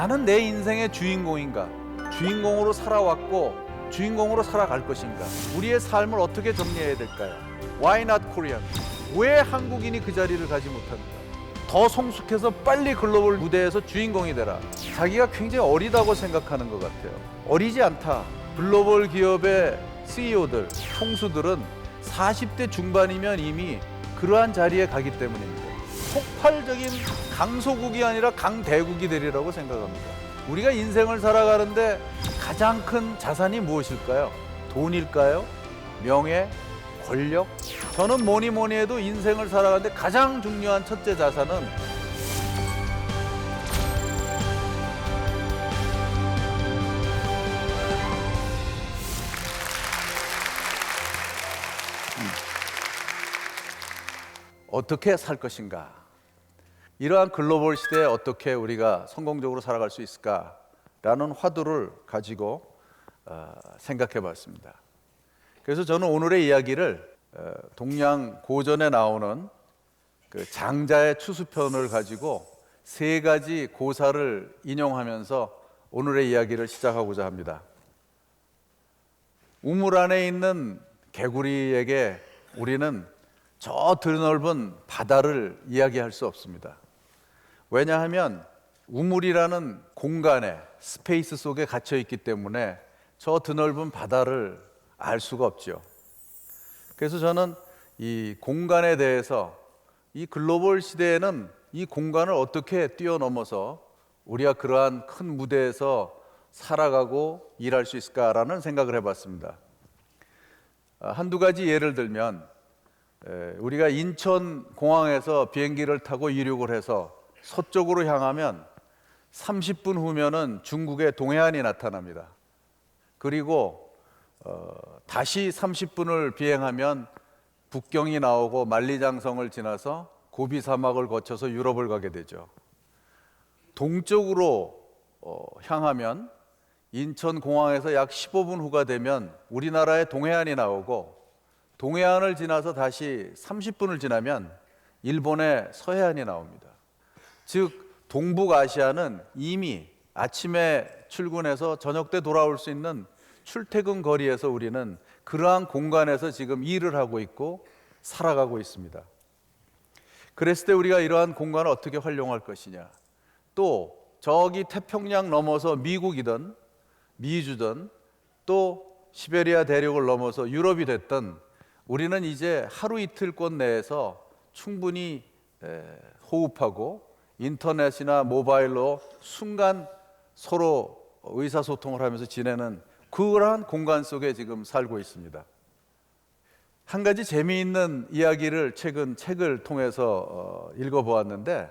나는 내 인생의 주인공인가? 주인공으로 살아왔고 주인공으로 살아갈 것인가? 우리의 삶을 어떻게 정리해야 될까요? Why not Korean? 왜 한국인이 그 자리를 가지 못합니까? 더 성숙해서 빨리 글로벌 무대에서 주인공이 되라. 자기가 굉장히 어리다고 생각하는 것 같아요. 어리지 않다. 글로벌 기업의 CEO들, 총수들은 40대 중반이면 이미 그러한 자리에 가기 때문입니다. 폭발적인 강소국이 아니라 강대국이 되리라고 생각합니다. 우리가 인생을 살아가는데 가장 큰 자산이 무엇일까요? 돈일까요? 명예? 권력? 저는 뭐니 해도 인생을 살아가는데 가장 중요한 첫째 자산은 어떻게 살 것인가? 이러한 글로벌 시대에 어떻게 우리가 성공적으로 살아갈 수 있을까라는 화두를 가지고 생각해 봤습니다. 그래서 저는 오늘의 이야기를 동양 고전에 나오는 그 장자의 추수편을 가지고 세 가지 고사를 인용하면서 오늘의 이야기를 시작하고자 합니다. 우물 안에 있는 개구리에게 우리는 저 드넓은 바다를 이야기할 수 없습니다. 왜냐하면 우물이라는 공간에 스페이스 속에 갇혀 있기 때문에 저 드넓은 바다를 알 수가 없죠. 그래서 저는 이 공간에 대해서 이 글로벌 시대에는 이 공간을 어떻게 뛰어넘어서 우리가 그러한 큰 무대에서 살아가고 일할 수 있을까라는 생각을 해봤습니다. 한두 가지 예를 들면 우리가 인천공항에서 비행기를 타고 이륙을 해서 서쪽으로 향하면 30분 후면은 중국의 동해안이 나타납니다. 그리고 다시 30분을 비행하면 북경이 나오고 만리장성을 지나서 고비 사막을 거쳐서 유럽을 가게 되죠. 동쪽으로 향하면 인천공항에서 약 15분 후가 되면 우리나라의 동해안이 나오고 동해안을 지나서 다시 30분을 지나면 일본의 서해안이 나옵니다. 즉 동북아시아는 이미 아침에 출근해서 저녁 때 돌아올 수 있는 출퇴근 거리에서 우리는 그러한 공간에서 지금 일을 하고 있고 살아가고 있습니다. 그랬을 때 우리가 이러한 공간을 어떻게 활용할 것이냐, 또 저기 태평양 넘어서 미국이든 미주든 또 시베리아 대륙을 넘어서 유럽이 됐든 우리는 이제 하루 이틀권 내에서 충분히 호흡하고 인터넷이나 모바일로 순간 서로 의사소통을 하면서 지내는 그러한 공간 속에 지금 살고 있습니다. 한 가지 재미있는 이야기를 최근 책을 통해서 읽어보았는데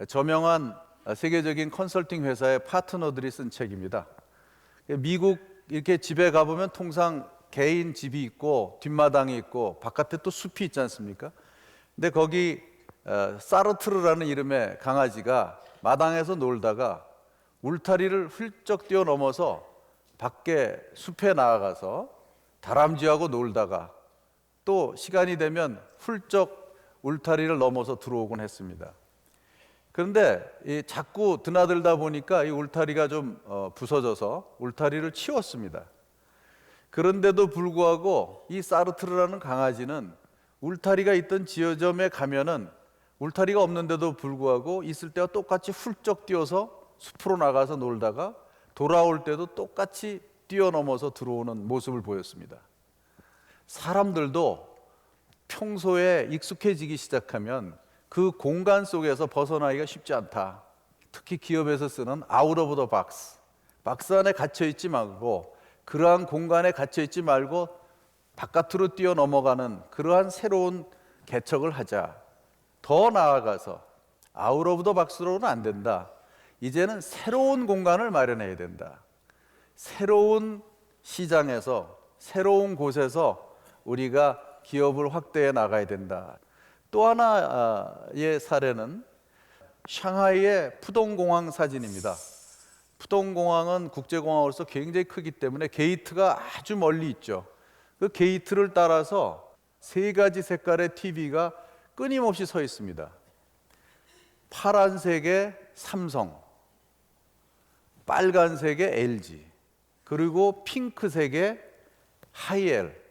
저명한 세계적인 컨설팅 회사의 파트너들이 쓴 책입니다. 미국 이렇게 집에 가보면 통상 개인 집이 있고 뒷마당이 있고 바깥에 또 숲이 있지 않습니까? 근데 거기 사르트르라는 이름의 강아지가 마당에서 놀다가 울타리를 훌쩍 뛰어넘어서 밖에 숲에 나아가서 다람쥐하고 놀다가 또 시간이 되면 훌쩍 울타리를 넘어서 들어오곤 했습니다. 그런데 자꾸 드나들다 보니까 이 울타리가 좀 부서져서 울타리를 치웠습니다. 그런데도 불구하고 이 사르트르라는 강아지는 울타리가 있던 지점에 가면은 울타리가 없는데도 불구하고 있을 때와 똑같이 훌쩍 뛰어서 숲으로 나가서 놀다가 돌아올 때도 똑같이 뛰어넘어서 들어오는 모습을 보였습니다. 사람들도 평소에 익숙해지기 시작하면 그 공간 속에서 벗어나기가 쉽지 않다. 특히 기업에서 쓰는 out of the box, 박스 안에 갇혀있지 말고 그러한 공간에 갇혀있지 말고 바깥으로 뛰어넘어가는 그러한 새로운 개척을 하자. 더 나아가서 out of the box로는 안 된다. 이제는 새로운 공간을 마련해야 된다. 새로운 시장에서 새로운 곳에서 우리가 기업을 확대해 나가야 된다. 또 하나의 사례는 샹하이의 푸동공항 사진입니다. 푸동공항은 국제공항으로서 굉장히 크기 때문에 게이트가 아주 멀리 있죠. 그 게이트를 따라서 세 가지 색깔의 TV가 끊임없이 서 있습니다. 파란색의 삼성, 빨간색의 LG, 그리고 핑크색의 하이엘.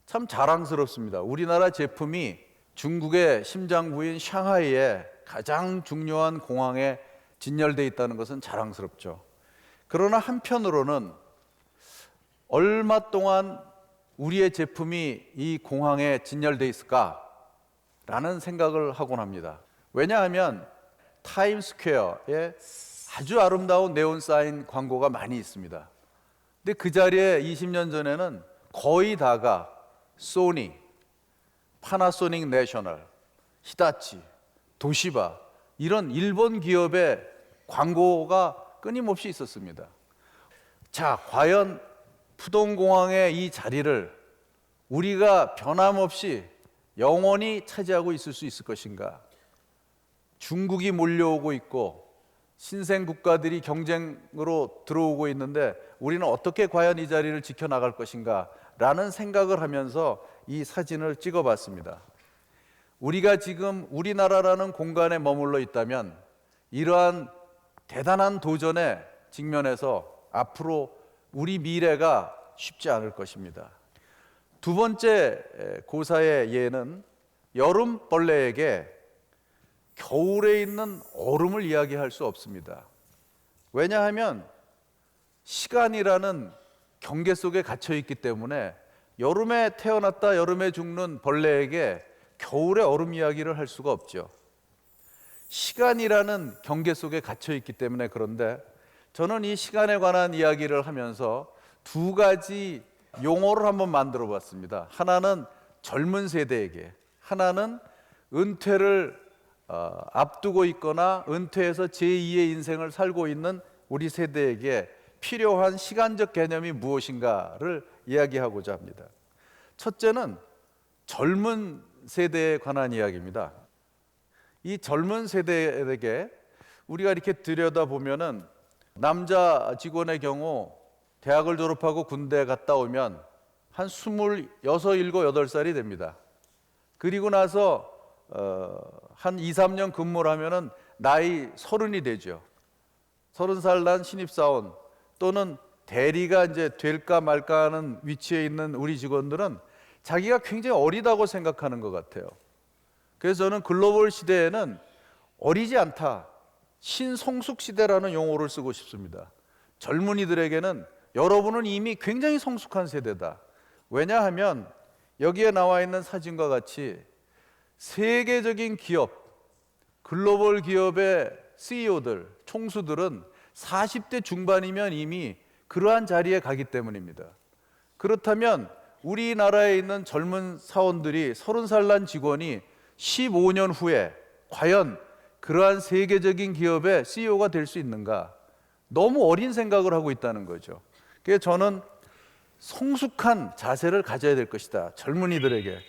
참 자랑스럽습니다. 우리나라 제품이 중국의 심장부인 샹하이에 가장 중요한 공항에 진열되어 있다는 것은 자랑스럽죠. 그러나 한편으로는 얼마 동안 우리의 제품이 이 공항에 진열되어 있을까라는 생각을 하곤 합니다. 왜냐하면 타임스퀘어에 아주 아름다운 네온 사인 광고가 많이 있습니다. 근데 그 자리에 20년 전에는 거의 다가 소니, 파나소닉 내셔널, 히다치, 도시바 이런 일본 기업의 광고가 끊임없이 있었습니다. 자, 과연 푸동공항의 이 자리를 우리가 변함없이 영원히 차지하고 있을 수 있을 것인가? 중국이 몰려오고 있고 신생 국가들이 경쟁으로 들어오고 있는데 우리는 어떻게 과연 이 자리를 지켜나갈 것인가? 라는 생각을 하면서 이 사진을 찍어봤습니다. 우리가 지금 우리나라라는 공간에 머물러 있다면 이러한 대단한 도전에 직면해서 앞으로 우리 미래가 쉽지 않을 것입니다. 두 번째 고사의 예는 여름벌레에게 겨울에 있는 얼음을 이야기할 수 없습니다. 왜냐하면 시간이라는 경계 속에 갇혀 있기 때문에 여름에 태어났다 여름에 죽는 벌레에게 겨울의 얼음 이야기를 할 수가 없죠. 시간이라는 경계 속에 갇혀 있기 때문에. 그런데 저는 이 시간에 관한 이야기를 하면서 두 가지 용어를 한번 만들어 봤습니다. 하나는 젊은 세대에게, 하나는 은퇴를 앞두고 있거나 은퇴해서 제2의 인생을 살고 있는 우리 세대에게 필요한 시간적 개념이 무엇인가를 이야기하고자 합니다. 첫째는 젊은 세대에 관한 이야기입니다. 이 젊은 세대에게 우리가 이렇게 들여다보면은 남자 직원의 경우 대학을 졸업하고 군대 갔다 오면 한 26, 7, 8살이 됩니다. 그리고 나서 한 2, 3년 근무를 하면은 나이 30이 되죠. 30살 난 신입사원 또는 대리가 이제 될까 말까 하는 위치에 있는 우리 직원들은 자기가 굉장히 어리다고 생각하는 것 같아요. 그래서 저는 글로벌 시대에는 어리지 않다, 신성숙 시대라는 용어를 쓰고 싶습니다. 젊은이들에게는 여러분은 이미 굉장히 성숙한 세대다. 왜냐하면 여기에 나와 있는 사진과 같이 세계적인 기업, 글로벌 기업의 CEO들, 총수들은 40대 중반이면 이미 그러한 자리에 가기 때문입니다. 그렇다면 우리나라에 있는 젊은 사원들이 30살 난 직원이 15년 후에 과연 그러한 세계적인 기업의 CEO가 될 수 있는가? 너무 어린 생각을 하고 있다는 거죠. 그래서 저는 성숙한 자세를 가져야 될 것이다. 젊은이들에게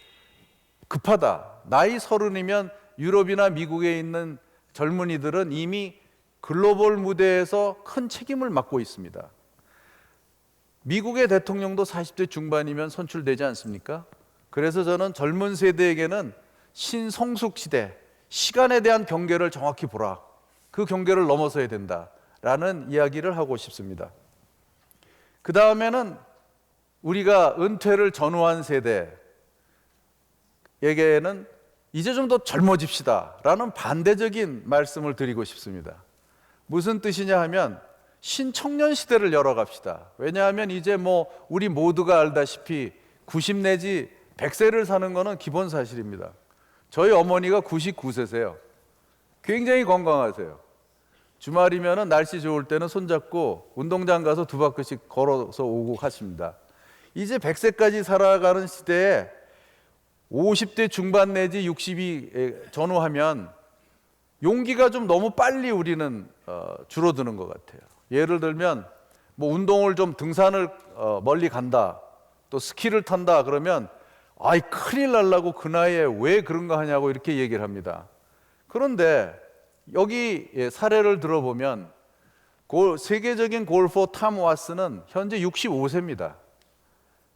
급하다. 나이 30이면 유럽이나 미국에 있는 젊은이들은 이미 글로벌 무대에서 큰 책임을 맡고 있습니다. 미국의 대통령도 40대 중반이면 선출되지 않습니까? 그래서 저는 젊은 세대에게는 신성숙 시대, 시간에 대한 경계를 정확히 보라. 그 경계를 넘어서야 된다라는 이야기를 하고 싶습니다. 그 다음에는 우리가 은퇴를 전후한 세대에게는 이제 좀 더 젊어집시다 라는 반대적인 말씀을 드리고 싶습니다. 무슨 뜻이냐 하면 신청년 시대를 열어갑시다. 왜냐하면 이제 우리 모두가 알다시피 90 내지 100세를 사는 것은 기본 사실입니다. 저희 어머니가 99세세요. 굉장히 건강하세요. 주말이면 날씨 좋을 때는 손잡고 운동장 가서 2바퀴씩 걸어서 오고 하십니다. 이제 100세까지 살아가는 시대에 50대 중반 내지 60이 전후하면 용기가 좀 너무 빨리 우리는 줄어드는 것 같아요. 예를 들면 운동을 좀 등산을 멀리 간다, 또 스키를 탄다 그러면 아이 큰일 날라고 그 나이에 왜 그런 거 하냐고 이렇게 얘기를 합니다. 그런데 여기 사례를 들어보면 세계적인 골퍼 탐 와스는 현재 65세입니다.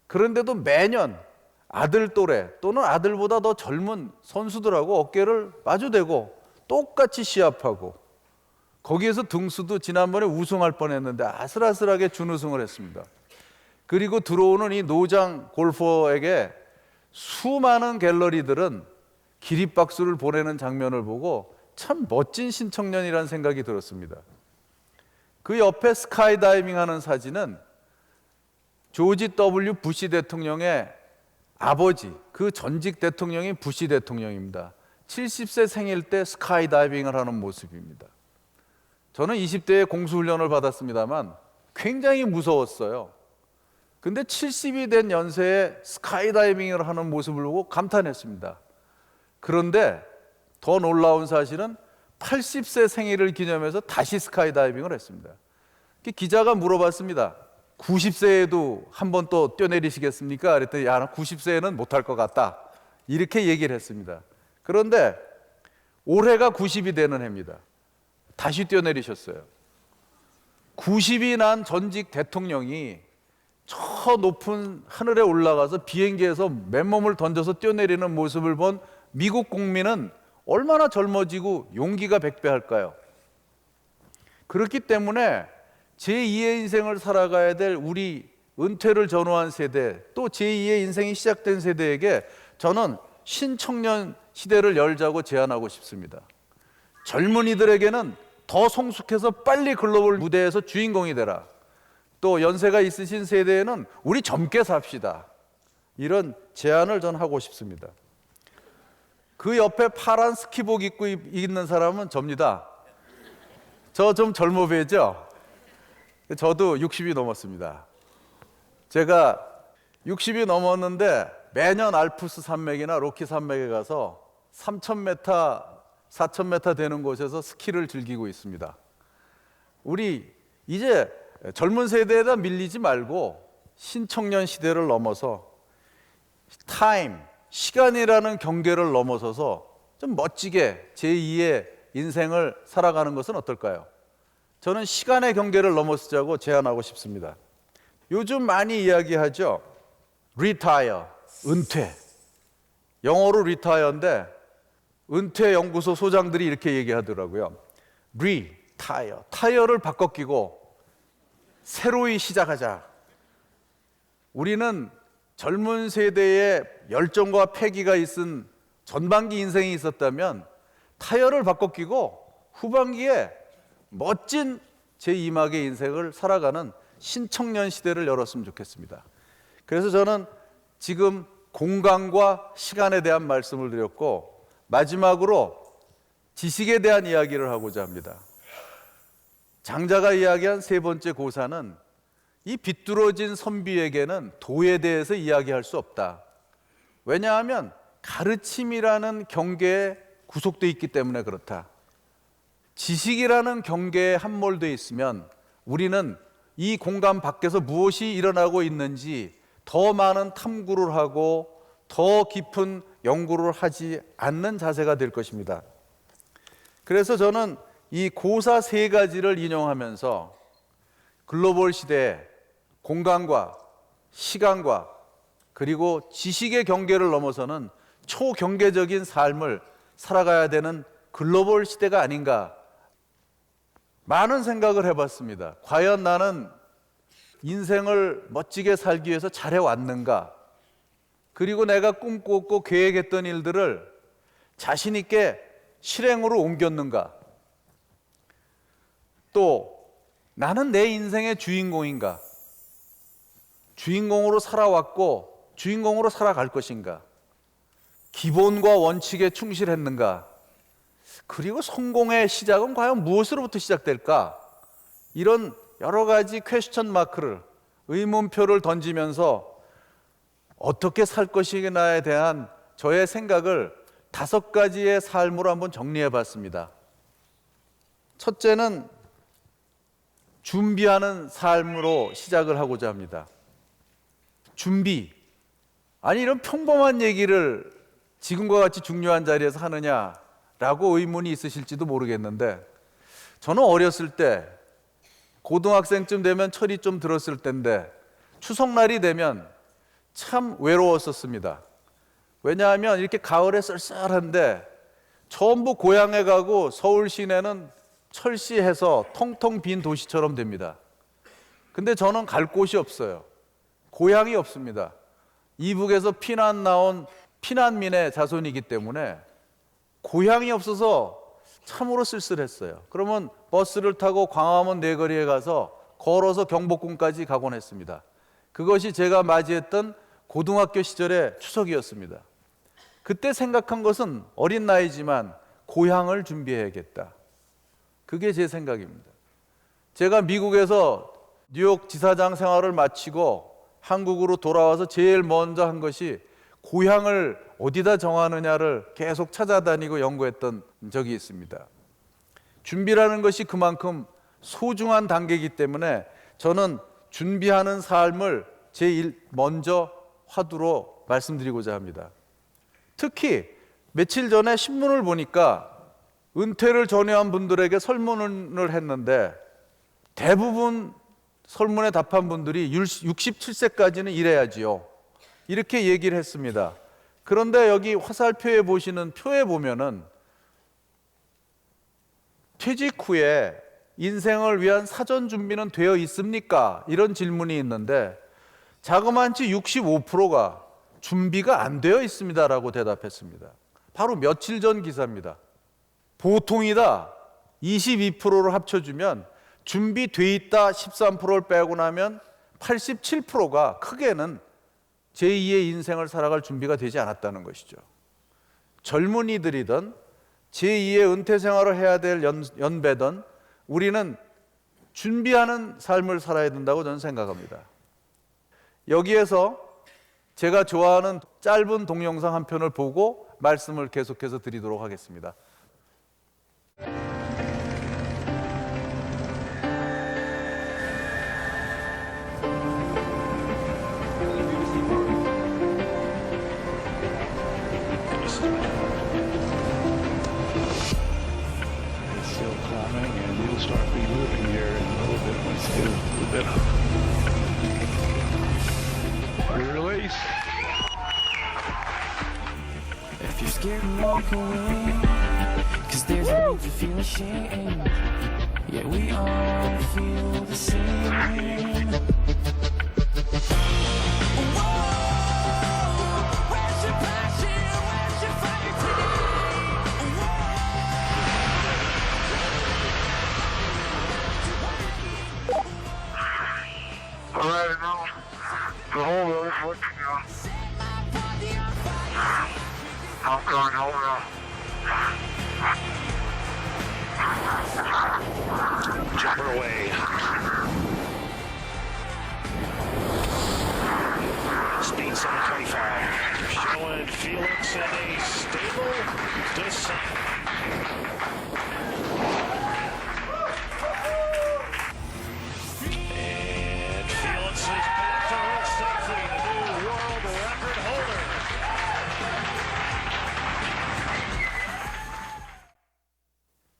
그런데도 매년 아들 또래 또는 아들보다 더 젊은 선수들하고 어깨를 마주대고 똑같이 시합하고 거기에서 등수도 지난번에 우승할 뻔했는데 아슬아슬하게 준우승을 했습니다. 그리고 들어오는 이 노장 골퍼에게 수많은 갤러리들은 기립박수를 보내는 장면을 보고 참 멋진 신청년이라는 생각이 들었습니다. 그 옆에 스카이다이빙 하는 사진은 조지 W. 부시 대통령의 아버지, 그 전직 대통령이 부시 대통령입니다. 70세 생일 때 스카이다이빙을 하는 모습입니다. 저는 20대에 공수훈련을 받았습니다만 굉장히 무서웠어요. 근데 70이 된 연세에 스카이다이빙을 하는 모습을 보고 감탄했습니다. 그런데 더 놀라운 사실은 80세 생일을 기념해서 다시 스카이다이빙을 했습니다. 기자가 물어봤습니다. 90세에도 한 번 또 뛰어내리시겠습니까? 그랬더니 야, 90세에는 못할 것 같다. 이렇게 얘기를 했습니다. 그런데 올해가 90이 되는 해입니다. 다시 뛰어내리셨어요. 90이 난 전직 대통령이 저 높은 하늘에 올라가서 비행기에서 맨몸을 던져서 뛰어내리는 모습을 본 미국 국민은 얼마나 젊어지고 용기가 백배할까요? 그렇기 때문에 제2의 인생을 살아가야 될 우리 은퇴를 전후한 세대, 또 제2의 인생이 시작된 세대에게 저는 신청년 시대를 열자고 제안하고 싶습니다. 젊은이들에게는 더 성숙해서 빨리 글로벌 무대에서 주인공이 되라. 또 연세가 있으신 세대에는 우리 젊게 삽시다. 이런 제안을 전 하고 싶습니다. 그 옆에 파란 스키복 입고 있는 사람은 접니다. 저 좀 젊어 보이죠? 저도 60이 넘었습니다. 제가 60이 넘었는데 매년 알프스 산맥이나 로키 산맥에 가서 3,000m, 4,000m 되는 곳에서 스키를 즐기고 있습니다. 우리 이제 젊은 세대에다 밀리지 말고 신청년 시대를 넘어서 타임, 시간이라는 경계를 넘어서서 좀 멋지게 제2의 인생을 살아가는 것은 어떨까요? 저는 시간의 경계를 넘어서자고 제안하고 싶습니다. 요즘 많이 이야기하죠. retire, 은퇴. 영어로 retire인데 은퇴 연구소 소장들이 이렇게 얘기하더라고요. retire, 타이어를 바꿔 끼고 새로이 시작하자. 우리는 젊은 세대의 열정과 패기가 있은 전반기 인생이 있었다면 타이어를 바꿔 끼고 후반기에 멋진 제2막의 인생을 살아가는 신청년 시대를 열었으면 좋겠습니다. 그래서 저는 지금 공간과 시간에 대한 말씀을 드렸고 마지막으로 지식에 대한 이야기를 하고자 합니다. 장자가 이야기한 세 번째 고사는 이 비뚤어진 선비에게는 도에 대해서 이야기할 수 없다. 왜냐하면 가르침이라는 경계에 구속되어 있기 때문에 그렇다. 지식이라는 경계에 함몰되어 있으면 우리는 이 공간 밖에서 무엇이 일어나고 있는지 더 많은 탐구를 하고 더 깊은 연구를 하지 않는 자세가 될 것입니다. 그래서 저는 이 고사 세 가지를 인용하면서 글로벌 시대에 공간과 시간과 그리고 지식의 경계를 넘어서는 초경계적인 삶을 살아가야 되는 글로벌 시대가 아닌가 많은 생각을 해봤습니다. 과연 나는 인생을 멋지게 살기 위해서 잘해왔는가? 그리고 내가 꿈꾸었고 계획했던 일들을 자신 있게 실행으로 옮겼는가? 또 나는 내 인생의 주인공인가? 주인공으로 살아왔고 주인공으로 살아갈 것인가? 기본과 원칙에 충실했는가? 그리고 성공의 시작은 과연 무엇으로부터 시작될까? 이런 여러 가지 퀘스천 마크를, 의문표를 던지면서 어떻게 살 것이냐에 대한 저의 생각을 5가지의 삶으로 한번 정리해 봤습니다. 첫째는 준비하는 삶으로 시작을 하고자 합니다. 준비. 아니 이런 평범한 얘기를 지금과 같이 중요한 자리에서 하느냐라고 의문이 있으실지도 모르겠는데 저는 어렸을 때 고등학생쯤 되면 철이 좀 들었을 때인데 추석날이 되면 참 외로웠었습니다. 왜냐하면 이렇게 가을에 쌀쌀한데 전부 고향에 가고 서울 시내는 철시해서 텅텅 빈 도시처럼 됩니다. 근데 저는 갈 곳이 없어요. 고향이 없습니다. 이북에서 피난 나온 피난민의 자손이기 때문에 고향이 없어서 참으로 쓸쓸했어요. 그러면 버스를 타고 광화문 내거리에 가서 걸어서 경복궁까지 가곤 했습니다. 그것이 제가 맞이했던 고등학교 시절의 추석이었습니다. 그때 생각한 것은 어린 나이지만 고향을 준비해야겠다. 그게 제 생각입니다. 제가 미국에서 뉴욕 지사장 생활을 마치고 한국으로 돌아와서 제일 먼저 한 것이 고향을 어디다 정하느냐를 계속 찾아다니고 연구했던 적이 있습니다. 준비라는 것이 그만큼 소중한 단계이기 때문에 저는 준비하는 삶을 제일 먼저 화두로 말씀드리고자 합니다. 특히 며칠 전에 신문을 보니까 은퇴를 전후한 분들에게 설문을 했는데 대부분 설문에 답한 분들이 67세까지는 일해야지요. 이렇게 얘기를 했습니다. 그런데 여기 화살표에 보시는 표에 보면은 퇴직 후에 인생을 위한 사전 준비는 되어 있습니까? 이런 질문이 있는데 자그마치 65%가 준비가 안 되어 있습니다라고 대답했습니다. 바로 며칠 전 기사입니다. 보통이다 22%를 합쳐주면 준비돼 있다 13%를 빼고 나면 87%가 크게는 제2의 인생을 살아갈 준비가 되지 않았다는 것이죠. 젊은이들이든 제2의 은퇴 생활을 해야 될 연배든 우리는 준비하는 삶을 살아야 된다고 저는 생각합니다. 여기에서 제가 좋아하는 짧은 동영상 한 편을 보고 말씀을 계속해서 드리도록 하겠습니다. Release. If you're scared, walk away. 'Cause there's no need to feel ashamed. Yeah, we all feel the same. Whoa, where's your passion? Where's your fire today? All right, now. The whole road is working now. I'm going home now. Jumper away. Speed 725. Showing Felix in a stable descent. And Felix is back to road safely, the new world record holder.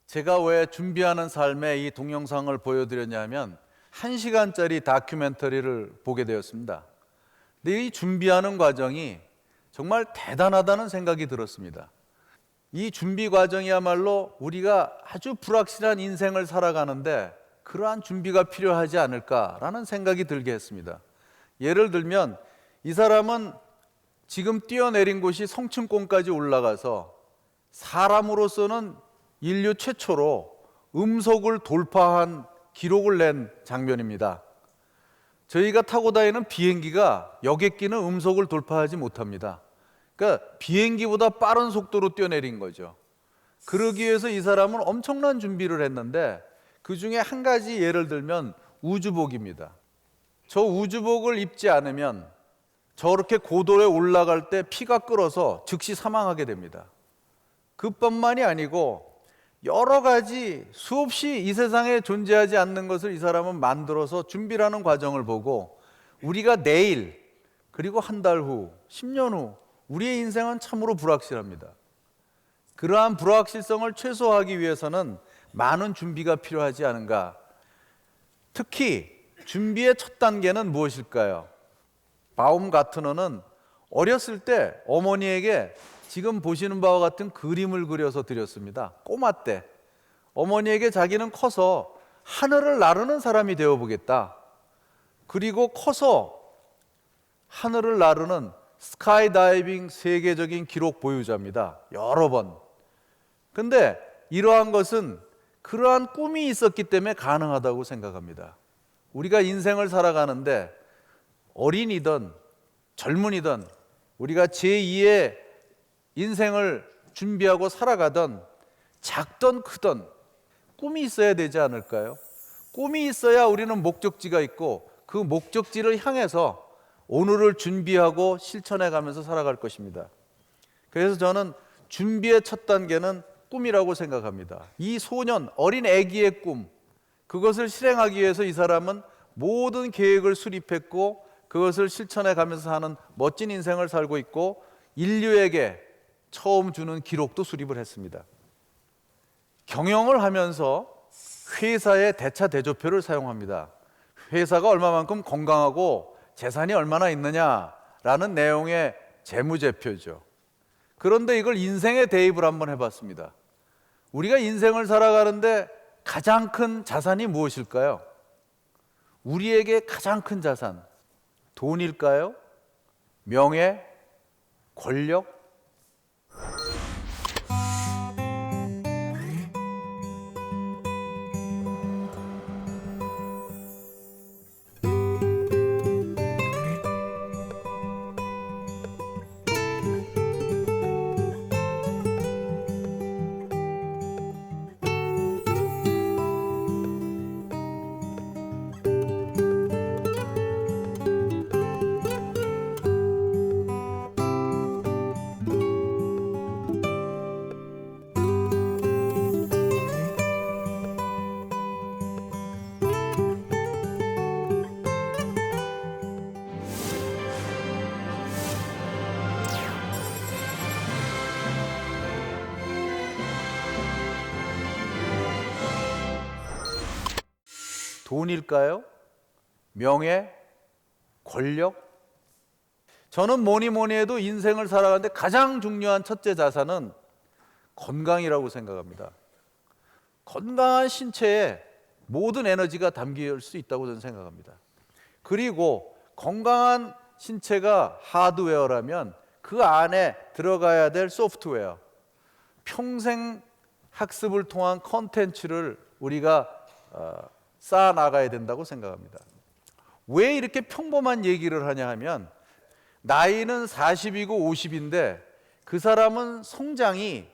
제가 왜 준비하는 삶의 이 동영상을 보여드렸냐면 1시간짜리 다큐멘터리를 보게 되었습니다. 근데 이 준비하는 과정이 정말 대단하다는 생각이 들었습니다. 이 준비 과정이야말로 우리가 아주 불확실한 인생을 살아가는데 그러한 준비가 필요하지 않을까라는 생각이 들게 했습니다. 예를 들면 이 사람은 지금 뛰어내린 곳이 성층권까지 올라가서 사람으로서는 인류 최초로 음속을 돌파한 기록을 낸 장면입니다. 저희가 타고 다니는 비행기가 여객기는 음속을 돌파하지 못합니다. 그러니까 비행기보다 빠른 속도로 뛰어내린 거죠. 그러기 위해서 이 사람은 엄청난 준비를 했는데 그 중에 한 가지 예를 들면 우주복입니다. 저 우주복을 입지 않으면 저렇게 고도에 올라갈 때 피가 끓어서 즉시 사망하게 됩니다. 그뿐만이 아니고 여러 가지 수없이 이 세상에 존재하지 않는 것을 이 사람은 만들어서 준비라는 과정을 보고 우리가 내일 그리고 한 달 후, 10년 후 우리의 인생은 참으로 불확실합니다. 그러한 불확실성을 최소화하기 위해서는 많은 준비가 필요하지 않은가. 특히 준비의 첫 단계는 무엇일까요? 바움가트너는 어렸을 때 어머니에게 지금 보시는 바와 같은 그림을 그려서 드렸습니다. 꼬마 때 어머니에게 자기는 커서 하늘을 나르는 사람이 되어보겠다. 그리고 커서 하늘을 나르는 스카이다이빙 세계적인 기록 보유자입니다. 여러 번. 근데 이러한 것은 그러한 꿈이 있었기 때문에 가능하다고 생각합니다. 우리가 인생을 살아가는데 어린이든 젊은이든 우리가 제2의 인생을 준비하고 살아가던 작던 크던 꿈이 있어야 되지 않을까요? 꿈이 있어야 우리는 목적지가 있고 그 목적지를 향해서 오늘을 준비하고 실천해 가면서 살아갈 것입니다. 그래서 저는 준비의 첫 단계는 꿈이라고 생각합니다. 이 소년, 어린 아기의 꿈, 그것을 실행하기 위해서 이 사람은 모든 계획을 수립했고 그것을 실천해 가면서 사는 멋진 인생을 살고 있고 인류에게 처음 주는 기록도 수립을 했습니다. 경영을 하면서 회사의 대차 대조표를 사용합니다. 회사가 얼마만큼 건강하고 재산이 얼마나 있느냐라는 내용의 재무제표죠. 그런데 이걸 인생에 대입을 한번 해봤습니다. 우리가 인생을 살아가는데 가장 큰 자산이 무엇일까요? 우리에게 가장 큰 자산, 돈일까요? 명예? 권력? 돈일까요? 명예? 권력? 저는 뭐니 해도 인생을 살아가는데 가장 중요한 첫째 자산은 건강이라고 생각합니다. 건강한 신체에 모든 에너지가 담길 수 있다고 저는 생각합니다. 그리고 건강한 신체가 하드웨어라면 그 안에 들어가야 될 소프트웨어, 평생 학습을 통한 컨텐츠를 우리가 쌓아 나가야 된다고 생각합니다. 왜 이렇게 평범한 얘기를 하냐 하면 나이는 40이고 50인데 그 사람은 성장이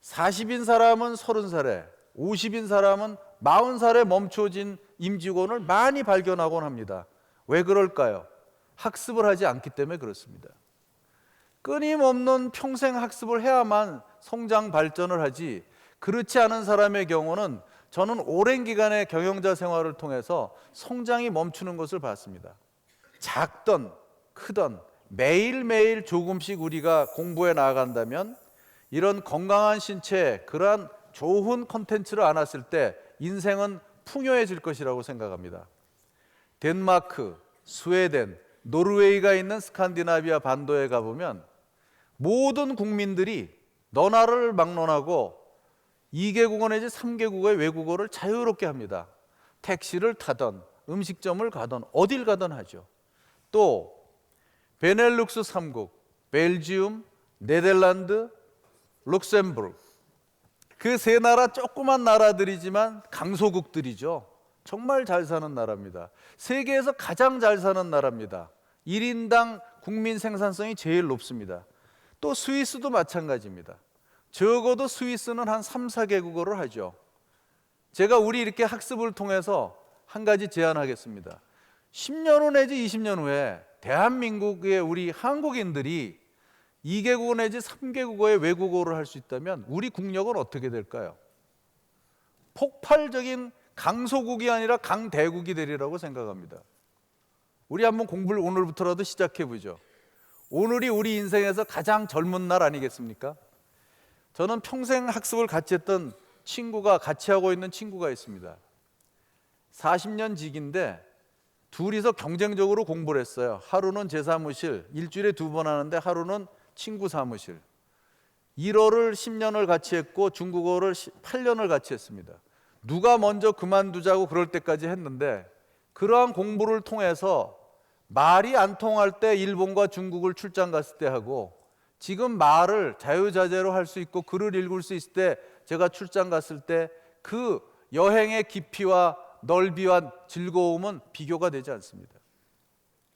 40인 사람은 30살에 50인 사람은 40살에 멈춰진 임직원을 많이 발견하곤 합니다. 왜 그럴까요? 학습을 하지 않기 때문에 그렇습니다. 끊임없는 평생 학습을 해야만 성장 발전을 하지 그렇지 않은 사람의 경우는 저는 오랜 기간의 경영자 생활을 통해서 성장이 멈추는 것을 봤습니다. 작던 크던 매일매일 조금씩 우리가 공부해 나아간다면 이런 건강한 신체에 그러한 좋은 콘텐츠를 안았을 때 인생은 풍요해질 것이라고 생각합니다. 덴마크, 스웨덴, 노르웨이가 있는 스칸디나비아 반도에 가보면 모든 국민들이 너나를 막론하고 2개국어 내지 3개국어의 외국어를 자유롭게 합니다. 택시를 타던 음식점을 가던 어딜 가던 하죠. 또 베넬룩스 3국, 벨지움, 네덜란드, 룩셈부르크 그 세 나라 조그만 나라들이지만 강소국들이죠. 정말 잘 사는 나라입니다. 세계에서 가장 잘 사는 나라입니다. 1인당 국민 생산성이 제일 높습니다. 또 스위스도 마찬가지입니다. 적어도 스위스는 한 3, 4개국어를 하죠. 제가 우리 이렇게 학습을 통해서 한 가지 제안하겠습니다. 10년 후 내지 20년 후에 대한민국의 우리 한국인들이 2개국어 내지 3개국어의 외국어를 할 수 있다면 우리 국력은 어떻게 될까요? 폭발적인 강소국이 아니라 강대국이 되리라고 생각합니다. 우리 한번 공부를 오늘부터라도 시작해 보죠. 오늘이 우리 인생에서 가장 젊은 날 아니겠습니까? 저는 평생 학습을 같이 했던 친구가 같이 하고 있는 친구가 있습니다. 40년 직인데 둘이서 경쟁적으로 공부를 했어요. 하루는 제 사무실, 일주일에 2번 하는데 하루는 친구 사무실. 일어를 10년을 같이 했고 중국어를 8년을 같이 했습니다. 누가 먼저 그만두자고 그럴 때까지 했는데 그러한 공부를 통해서 말이 안 통할 때 일본과 중국을 출장 갔을 때 하고 지금 말을 자유자재로 할 수 있고 글을 읽을 수 있을 때 제가 출장 갔을 때 그 여행의 깊이와 넓이와 즐거움은 비교가 되지 않습니다.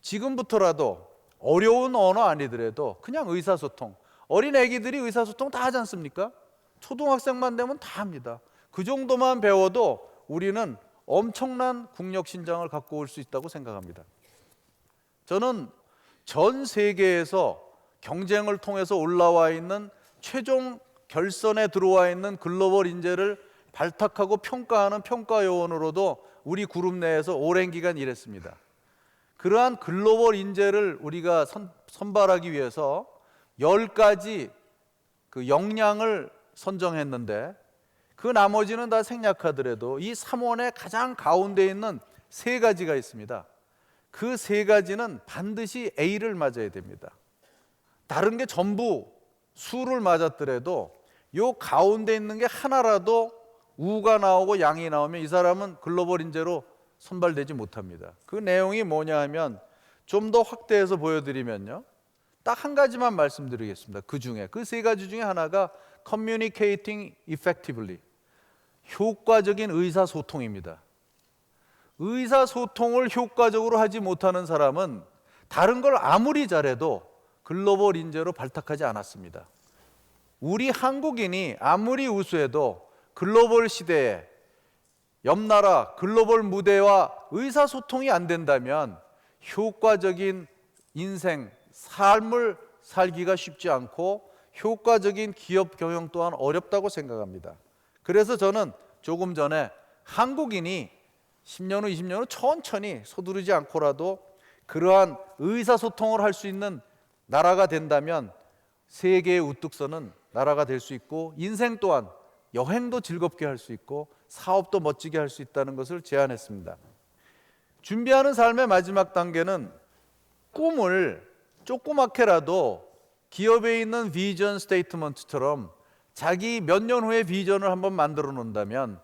지금부터라도 어려운 언어 아니더라도 그냥 의사소통, 어린 애기들이 의사소통 다 하지 않습니까? 초등학생만 되면 다 합니다. 그 정도만 배워도 우리는 엄청난 국력신장을 갖고 올 수 있다고 생각합니다. 저는 전 세계에서 경쟁을 통해서 올라와 있는 최종 결선에 들어와 있는 글로벌 인재를 발탁하고 평가하는 평가요원으로도 우리 그룹 내에서 오랜 기간 일했습니다. 그러한 글로벌 인재를 우리가 선발하기 위해서 10가지 그 역량을 선정했는데 그 나머지는 다 생략하더라도 이 3원의 가장 가운데 있는 3가지가 있습니다. 그 3가지는 반드시 A를 맞아야 됩니다. 다른 게 전부 수를 맞았더라도 요 가운데 있는 게 하나라도 우가 나오고 양이 나오면 이 사람은 글로벌 인재로 선발되지 못합니다. 그 내용이 뭐냐 하면 좀 더 확대해서 보여드리면요, 딱 한 가지만 말씀드리겠습니다. 그 중에 그 3가지 중에 하나가 Communicating effectively, 효과적인 의사소통입니다. 의사소통을 효과적으로 하지 못하는 사람은 다른 걸 아무리 잘해도 글로벌 인재로 발탁하지 않았습니다. 우리 한국인이 아무리 우수해도 글로벌 시대에 옆나라 글로벌 무대와 의사소통이 안 된다면 효과적인 인생, 삶을 살기가 쉽지 않고 효과적인 기업 경영 또한 어렵다고 생각합니다. 그래서 저는 조금 전에 한국인이 10년 후, 20년 후 천천히 서두르지 않고라도 그러한 의사소통을 할 수 있는 나라가 된다면 세계에 우뚝 서는 나라가 될 수 있고 인생 또한 여행도 즐겁게 할 수 있고 사업도 멋지게 할 수 있다는 것을 제안했습니다. 준비하는 삶의 마지막 단계는 꿈을 조그맣게라도 기업에 있는 비전 스테이트먼트처럼 자기 몇 년 후의 비전을 한번 만들어 놓는다면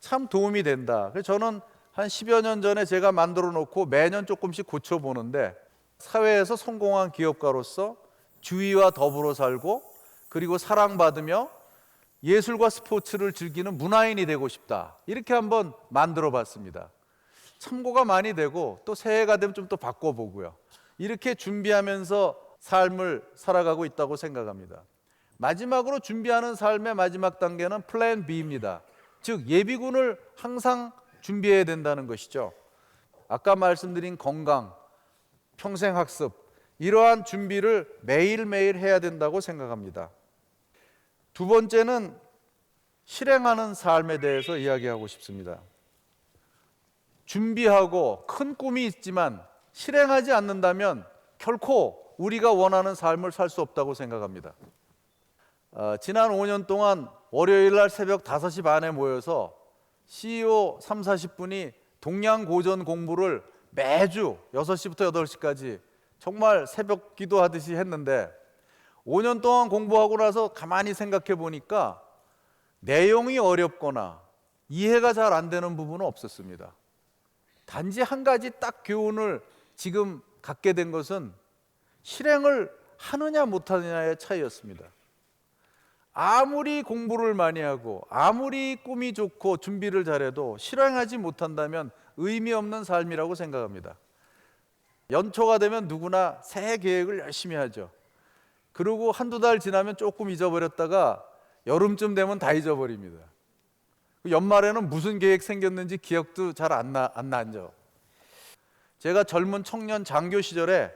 참 도움이 된다. 그래서 저는 한 10여 년 전에 제가 만들어 놓고 매년 조금씩 고쳐보는데 사회에서 성공한 기업가로서 주위와 더불어 살고 그리고 사랑받으며 예술과 스포츠를 즐기는 문화인이 되고 싶다. 이렇게 한번 만들어 봤습니다. 참고가 많이 되고 또 새해가 되면 좀 더 바꿔보고요. 이렇게 준비하면서 삶을 살아가고 있다고 생각합니다. 마지막으로 준비하는 삶의 마지막 단계는 플랜 B입니다. 즉 예비군을 항상 준비해야 된다는 것이죠. 아까 말씀드린 건강, 평생학습 이러한 준비를 매일매일 해야 된다고 생각합니다. 두 번째는 실행하는 삶에 대해서 이야기하고 싶습니다. 준비하고 큰 꿈이 있지만 실행하지 않는다면 결코 우리가 원하는 삶을 살 수 없다고 생각합니다. 지난 5년 동안 월요일 날 새벽 5시 반에 모여서 CEO 3, 40분이 동양고전 공부를 매주 6시부터 8시까지 정말 새벽 기도하듯이 했는데 5년 동안 공부하고 나서 가만히 생각해 보니까 내용이 어렵거나 이해가 잘 안 되는 부분은 없었습니다. 단지 한 가지 딱 교훈을 지금 갖게 된 것은 실행을 하느냐 못하느냐의 차이였습니다. 아무리 공부를 많이 하고 아무리 꿈이 좋고 준비를 잘해도 실행하지 못한다면 의미 없는 삶이라고 생각합니다. 연초가 되면 누구나 새해 계획을 열심히 하죠. 그리고 한두 달 지나면 조금 잊어버렸다가 여름쯤 되면 다 잊어버립니다. 연말에는 무슨 계획 생겼는지 기억도 잘 안 나죠. 제가 젊은 청년 장교 시절에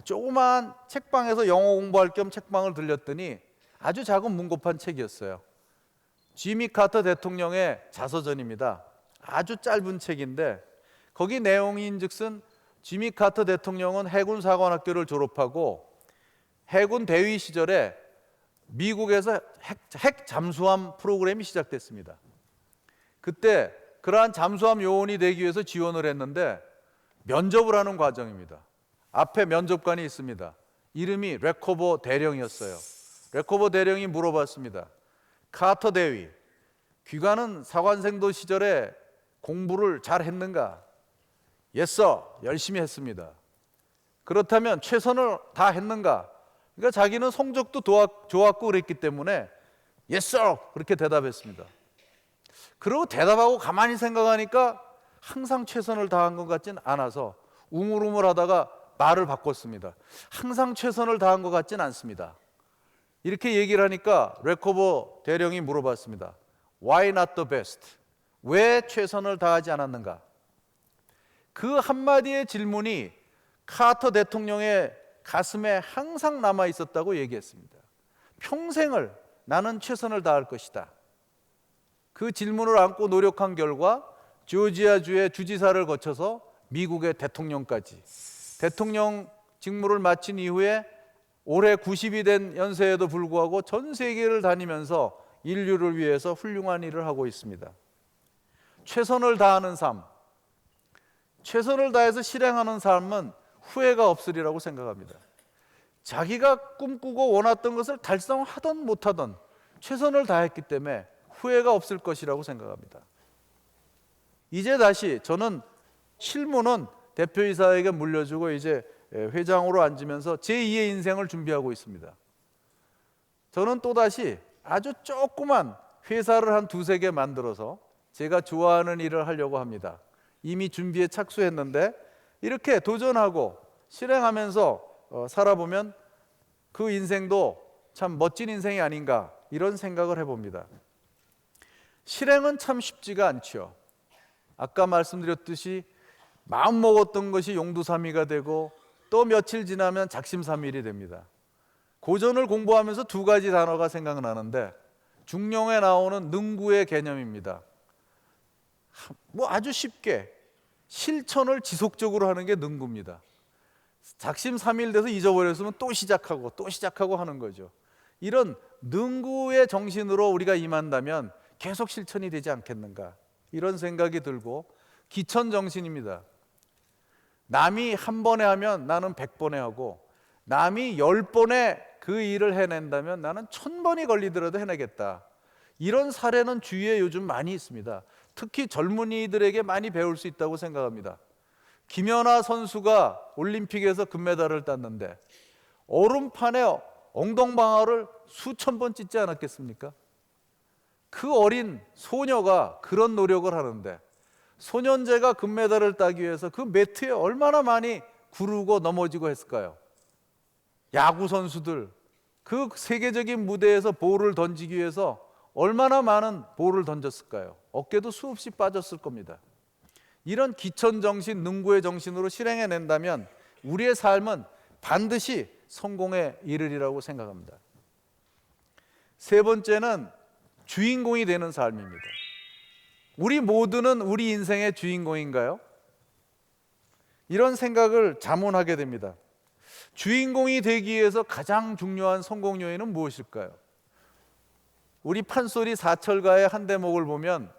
조그마한 책방에서 영어 공부할 겸 책방을 들렸더니 아주 작은 문고판 책이었어요. 지미 카터 대통령의 자서전입니다. 아주 짧은 책인데 거기 내용인즉슨 지미 카터 대통령은 해군 사관학교를 졸업하고 해군 대위 시절에 미국에서 핵 잠수함 프로그램이 시작됐습니다. 그때 그러한 잠수함 요원이 되기 위해서 지원을 했는데 면접을 하는 과정입니다. 앞에 면접관이 있습니다. 이름이 레코버 대령이었어요. 레코버 대령이 물어봤습니다. 카터 대위, 귀가는 사관생도 시절에 공부를 잘 했는가? Yes, sir. 열심히 했습니다. 그렇다면 최선을 다 했는가? 그러니까 자기는 성적도 좋았고 그랬기 때문에 Yes, sir. 그렇게 대답했습니다. 그리고 대답하고 가만히 생각하니까 항상 최선을 다한 것 같진 않아서 우물우물하다가 말을 바꿨습니다. 항상 최선을 다한 것 같진 않습니다. 이렇게 얘기를 하니까 레코버 대령이 물어봤습니다. Why not the best? 왜 최선을 다하지 않았는가? 그 한마디의 질문이 카터 대통령의 가슴에 항상 남아 있었다고 얘기했습니다. 평생을 나는 최선을 다할 것이다. 그 질문을 안고 노력한 결과 조지아주의 주지사를 거쳐서 미국의 대통령까지, 대통령 직무를 마친 이후에 올해 90이 된 연세에도 불구하고 전 세계를 다니면서 인류를 위해서 훌륭한 일을 하고 있습니다. 최선을 다하는 삶, 최선을 다해서 실행하는 삶은 후회가 없으리라고 생각합니다. 자기가 꿈꾸고 원했던 것을 달성하든 못하든 최선을 다했기 때문에 후회가 없을 것이라고 생각합니다. 이제 다시 저는 실무는 대표이사에게 물려주고 이제 회장으로 앉으면서 제2의 인생을 준비하고 있습니다. 저는 또다시 아주 조그만 회사를 한 두세 개 만들어서 제가 좋아하는 일을 하려고 합니다. 이미 준비에 착수했는데 이렇게 도전하고 실행하면서 살아보면 그 인생도 참 멋진 인생이 아닌가 이런 생각을 해봅니다. 실행은 참 쉽지가 않죠. 아까 말씀드렸듯이 마음먹었던 것이 용두사미가 되고 또 며칠 지나면 작심삼일이 됩니다. 고전을 공부하면서 두 가지 단어가 생각나는데 중령에 나오는 능구의 개념입니다. 뭐 아주 쉽게 실천을 지속적으로 하는 게 능구입니다. 작심삼일 돼서 잊어버렸으면 또 시작하고 하는 거죠. 이런 능구의 정신으로 우리가 임한다면 계속 실천이 되지 않겠는가 이런 생각이 들고, 기천정신입니다. 남이 한 번에 하면 나는 100번에 하고, 남이 10번에 그 일을 해낸다면 나는 1000번이 걸리더라도 해내겠다. 이런 사례는 주위에 요즘 많이 있습니다. 특히 젊은이들에게 많이 배울 수 있다고 생각합니다. 김연아 선수가 올림픽에서 금메달을 땄는데 얼음판에 엉덩방아를 수천 번 찢지 않았겠습니까? 그 어린 소녀가 그런 노력을 하는데 소년제가 금메달을 따기 위해서 그 매트에 얼마나 많이 구르고 넘어지고 했을까요? 야구 선수들 그 세계적인 무대에서 볼을 던지기 위해서 얼마나 많은 볼을 던졌을까요? 어깨도 수없이 빠졌을 겁니다. 이런 기천정신, 능구의 정신으로 실행해낸다면 우리의 삶은 반드시 성공에 이르리라고 생각합니다. 세 번째는 주인공이 되는 삶입니다. 우리 모두는 우리 인생의 주인공인가요? 이런 생각을 자문하게 됩니다. 주인공이 되기 위해서 가장 중요한 성공 요인은 무엇일까요? 우리 판소리 사철가의 한 대목을 보면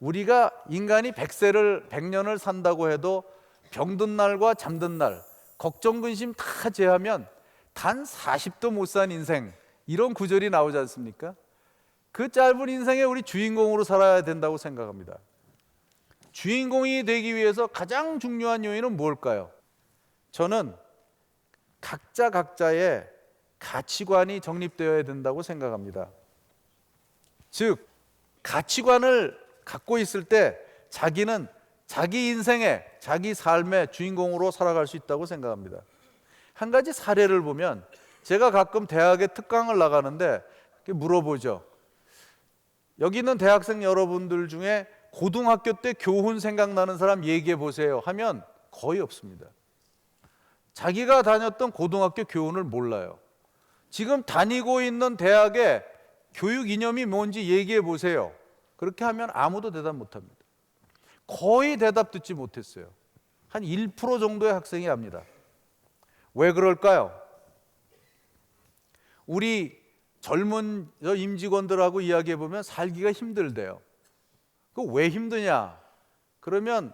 우리가 인간이 100년을 산다고 해도 병든 날과 잠든 날, 걱정, 근심 다 제하면 단 40도 못 산 인생, 이런 구절이 나오지 않습니까? 그 짧은 인생에 우리 주인공으로 살아야 된다고 생각합니다. 주인공이 되기 위해서 가장 중요한 요인은 무엇일까요? 저는 각자의 가치관이 정립되어야 된다고 생각합니다. 즉, 가치관을 갖고 있을 때 자기는 자기 인생의, 자기 삶의 주인공으로 살아갈 수 있다고 생각합니다. 한 가지 사례를 보면, 제가 가끔 대학에 특강을 나가는데 물어보죠. 여기 있는 대학생 여러분들 중에 고등학교 때 교훈 생각나는 사람 얘기해 보세요 하면 거의 없습니다. 자기가 다녔던 고등학교 교훈을 몰라요. 지금 다니고 있는 대학의 교육 이념이 뭔지 얘기해 보세요. 그렇게 하면 아무도 대답 못합니다. 거의 대답 듣지 못했어요. 한 1% 정도의 학생이 합니다. 왜 그럴까요? 우리 젊은 임직원들하고 이야기해 보면 살기가 힘들대요. 그 왜 힘드냐? 그러면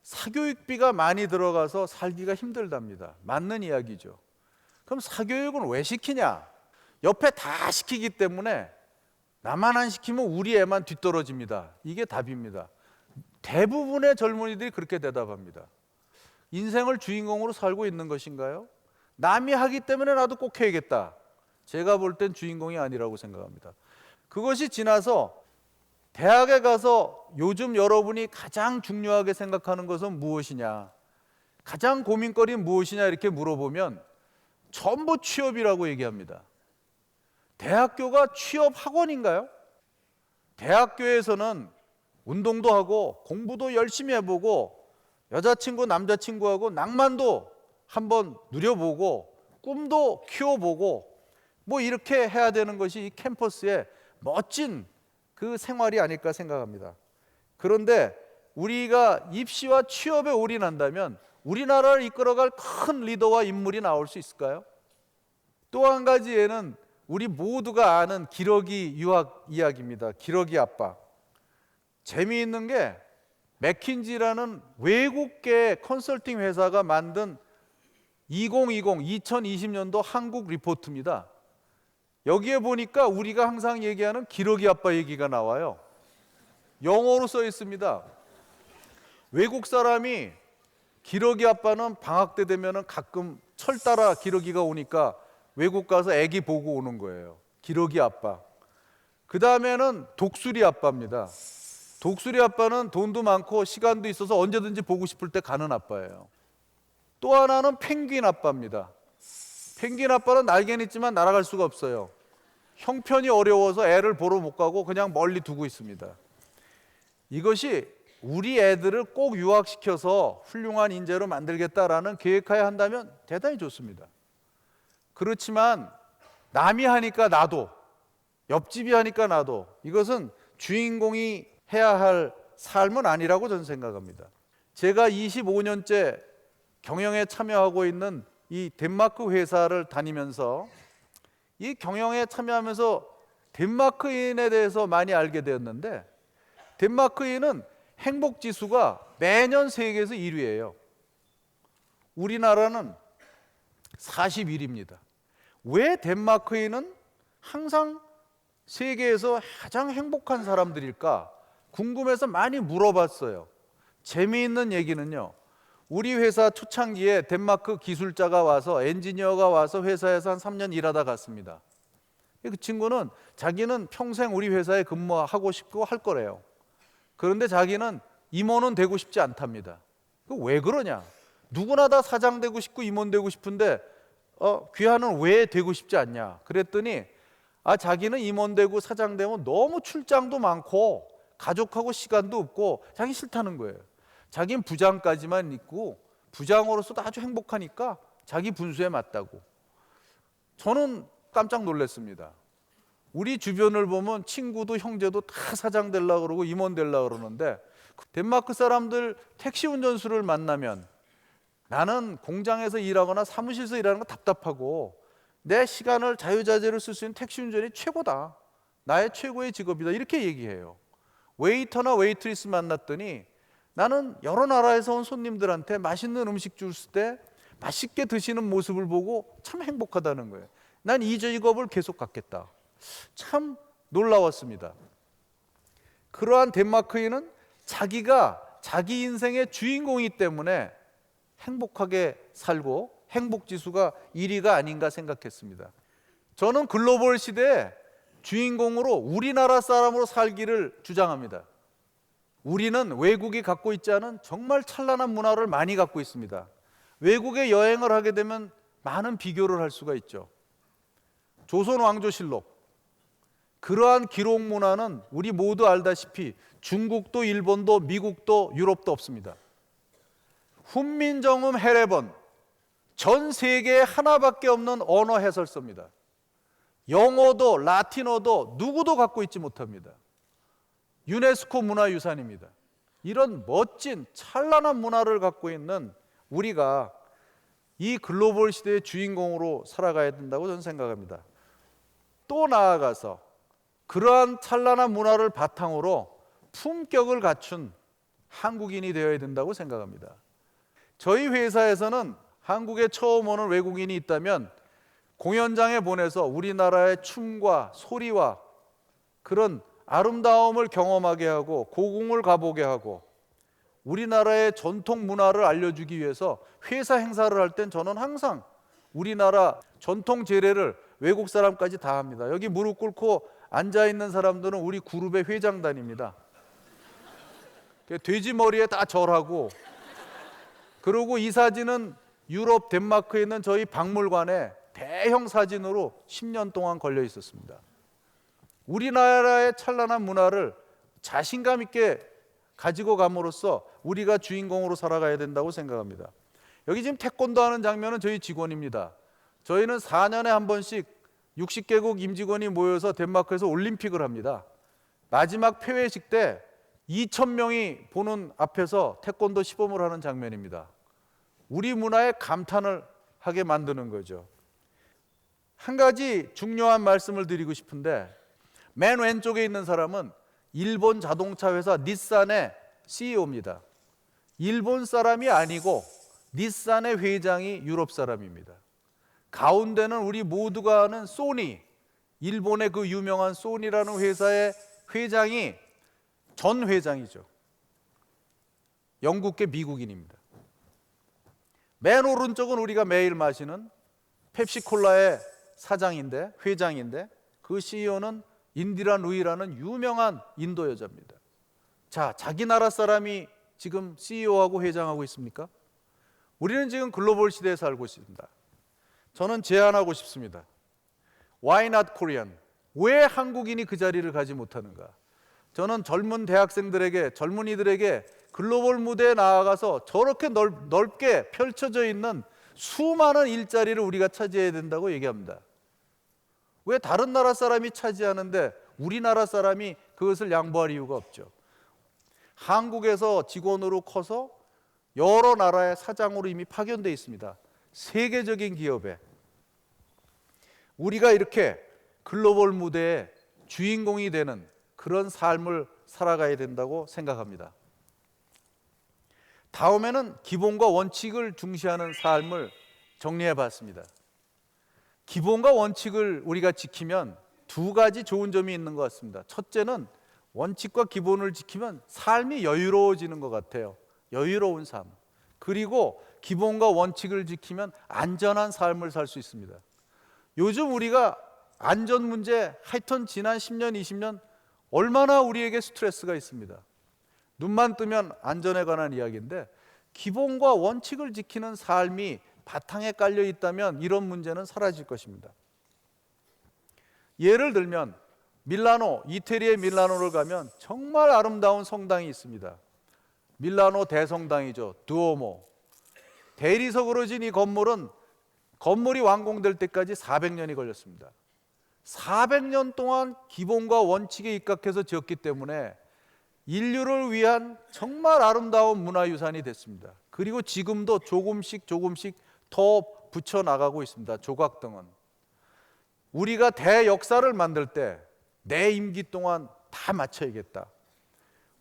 사교육비가 많이 들어가서 살기가 힘들답니다. 맞는 이야기죠. 그럼 사교육은 왜 시키냐? 옆에 다 시키기 때문에 나만 안 시키면 우리 애만 뒤떨어집니다. 이게 답입니다. 대부분의 젊은이들이 그렇게 대답합니다. 인생을 주인공으로 살고 있는 것인가요? 남이 하기 때문에 나도 꼭 해야겠다. 제가 볼 땐 주인공이 아니라고 생각합니다. 그것이 지나서 대학에 가서 요즘 여러분이 가장 중요하게 생각하는 것은 무엇이냐, 가장 고민거리는 무엇이냐 이렇게 물어보면 전부 취업이라고 얘기합니다. 대학교가 취업 학원인가요? 대학교에서는 운동도 하고 공부도 열심히 해보고 여자친구 남자친구하고 낭만도 한번 누려보고 꿈도 키워보고 뭐 이렇게 해야 되는 것이 이 캠퍼스의 멋진 그 생활이 아닐까 생각합니다. 그런데 우리가 입시와 취업에 올인한다면 우리나라를 이끌어갈 큰 리더와 인물이 나올 수 있을까요? 또 한 가지에는 우리 모두가 아는 기러기 유학 이야기입니다. 기러기 아빠. 재미있는 게 맥킨지라는 외국계 컨설팅 회사가 만든 2020년도 한국 리포트입니다. 여기에 보니까 우리가 항상 얘기하는 기러기 아빠 얘기가 나와요. 영어로 써 있습니다. 외국 사람이 기러기 아빠는 방학 때 되면은 가끔 철 따라 기러기가 오니까 외국 가서 애기 보고 오는 거예요. 기러기 아빠. 그 다음에는 독수리 아빠입니다. 독수리 아빠는 돈도 많고 시간도 있어서 언제든지 보고 싶을 때 가는 아빠예요. 또 하나는 펭귄 아빠입니다. 펭귄 아빠는 날개는 있지만 날아갈 수가 없어요. 형편이 어려워서 애를 보러 못 가고 그냥 멀리 두고 있습니다. 이것이 우리 애들을 꼭 유학시켜서 훌륭한 인재로 만들겠다라는 계획하에 한다면 대단히 좋습니다. 그렇지만 남이 하니까 나도, 옆집이 하니까 나도, 이것은 주인공이 해야 할 삶은 아니라고 저는 생각합니다. 제가 25년째 경영에 참여하고 있는 이 덴마크 회사를 다니면서 이 경영에 참여하면서 덴마크인에 대해서 많이 알게 되었는데, 덴마크인은 행복지수가 매년 세계에서 1위예요. 우리나라는 41위입니다. 왜 덴마크인은 항상 세계에서 가장 행복한 사람들일까 궁금해서 많이 물어봤어요. 재미있는 얘기는요, 우리 회사 초창기에 덴마크 기술자가 와서, 엔지니어가 와서 회사에서 한 3년 일하다 갔습니다. 그 친구는 자기는 평생 우리 회사에 근무하고 싶고 할 거래요. 그런데 자기는 임원은 되고 싶지 않답니다. 왜 그러냐? 누구나 다 사장 되고 싶고 임원 되고 싶은데 귀하는 왜 되고 싶지 않냐? 그랬더니 자기는 임원 되고 사장 되면 너무 출장도 많고 가족하고 시간도 없고 자기 싫다는 거예요. 자기는 부장까지만 있고 부장으로서도 아주 행복하니까 자기 분수에 맞다고. 저는 깜짝 놀랐습니다. 우리 주변을 보면 친구도 형제도 다 사장 되려고 그러고 임원 되려고 그러는데, 덴마크 사람들 택시 운전수를 만나면 나는 공장에서 일하거나 사무실에서 일하는 거 답답하고 내 시간을 자유자재로 쓸 수 있는 택시 운전이 최고다, 나의 최고의 직업이다, 이렇게 얘기해요. 웨이터나 웨이트리스 만났더니 나는 여러 나라에서 온 손님들한테 맛있는 음식 줄 때 맛있게 드시는 모습을 보고 참 행복하다는 거예요. 난 이 직업을 계속 갖겠다. 참 놀라웠습니다. 그러한 덴마크인은 자기가 자기 인생의 주인공이기 때문에 행복하게 살고 행복지수가 1위가 아닌가 생각했습니다. 저는 글로벌 시대에 주인공으로 우리나라 사람으로 살기를 주장합니다. 우리는 외국이 갖고 있지 않은 정말 찬란한 문화를 많이 갖고 있습니다. 외국에 여행을 하게 되면 많은 비교를 할 수가 있죠. 조선왕조실록, 그러한 기록 문화는 우리 모두 알다시피 중국도 일본도 미국도 유럽도 없습니다. 훈민정음 해례본, 전 세계에 하나밖에 없는 언어 해설서입니다. 영어도 라틴어도 누구도 갖고 있지 못합니다. 유네스코 문화유산입니다. 이런 멋진 찬란한 문화를 갖고 있는 우리가 이 글로벌 시대의 주인공으로 살아가야 된다고 저는 생각합니다. 또 나아가서 그러한 찬란한 문화를 바탕으로 품격을 갖춘 한국인이 되어야 된다고 생각합니다. 저희 회사에서는 한국에 처음 오는 외국인이 있다면 공연장에 보내서 우리나라의 춤과 소리와 그런 아름다움을 경험하게 하고 고궁을 가보게 하고 우리나라의 전통 문화를 알려주기 위해서 회사 행사를 할 땐 저는 항상 우리나라 전통 제례를 외국 사람까지 다 합니다. 여기 무릎 꿇고 앉아있는 사람들은 우리 그룹의 회장단입니다. 돼지 머리에 다 절하고, 그리고 이 사진은 유럽 덴마크에 있는 저희 박물관에 대형 사진으로 10년 동안 걸려 있었습니다. 우리나라의 찬란한 문화를 자신감 있게 가지고 감으로써 우리가 주인공으로 살아가야 된다고 생각합니다. 여기 지금 태권도 하는 장면은 저희 직원입니다. 저희는 4년에 한 번씩 60개국 임직원이 모여서 덴마크에서 올림픽을 합니다. 마지막 폐회식 때 2,000명이 보는 앞에서 태권도 시범을 하는 장면입니다. 우리 문화에 감탄을 하게 만드는 거죠. 한 가지 중요한 말씀을 드리고 싶은데, 맨 왼쪽에 있는 사람은 일본 자동차 회사 닛산의 CEO입니다. 일본 사람이 아니고 닛산의 회장이 유럽 사람입니다. 가운데는 우리 모두가 아는 소니, 일본의 그 유명한 소니라는 회사의 회장이 전 회장이죠. 영국계 미국인입니다. 맨 오른쪽은 우리가 매일 마시는 펩시콜라의 사장인데, 회장인데, 그 CEO는 인디라 누이라는 유명한 인도 여자입니다. 자, 자기 나라 사람이 지금 CEO하고 회장하고 있습니까? 우리는 지금 글로벌 시대에 살고 있습니다. 저는 제안하고 싶습니다. Why not Korean? 왜 한국인이 그 자리를 가지 못하는가? 저는 젊은 대학생들에게, 젊은이들에게 글로벌 무대에 나아가서 저렇게 넓게 펼쳐져 있는 수많은 일자리를 우리가 차지해야 된다고 얘기합니다. 왜 다른 나라 사람이 차지하는데 우리나라 사람이 그것을 양보할 이유가 없죠. 한국에서 직원으로 커서 여러 나라의 사장으로 이미 파견되어 있습니다. 세계적인 기업에. 우리가 이렇게 글로벌 무대에 주인공이 되는 그런 삶을 살아가야 된다고 생각합니다. 다음에는 기본과 원칙을 중시하는 삶을 정리해 봤습니다. 기본과 원칙을 우리가 지키면 두 가지 좋은 점이 있는 것 같습니다. 첫째는 원칙과 기본을 지키면 삶이 여유로워지는 것 같아요. 여유로운 삶. 그리고 기본과 원칙을 지키면 안전한 삶을 살 수 있습니다. 요즘 우리가 안전 문제, 하여튼 지난 10년, 20년 얼마나 우리에게 스트레스가 있습니다. 눈만 뜨면 안전에 관한 이야기인데, 기본과 원칙을 지키는 삶이 바탕에 깔려 있다면 이런 문제는 사라질 것입니다. 예를 들면 밀라노, 이태리의 밀라노를 가면 정말 아름다운 성당이 있습니다. 밀라노 대성당이죠. 두오모. 대리석으로 진 이 건물은 건물이 완공될 때까지 400년이 걸렸습니다. 400년 동안 기본과 원칙에 입각해서 지었기 때문에 인류를 위한 정말 아름다운 문화유산이 됐습니다. 그리고 지금도 조금씩 더 붙여나가고 있습니다. 조각등은. 우리가 대역사를 만들 때 내 임기 동안 다 마쳐야겠다.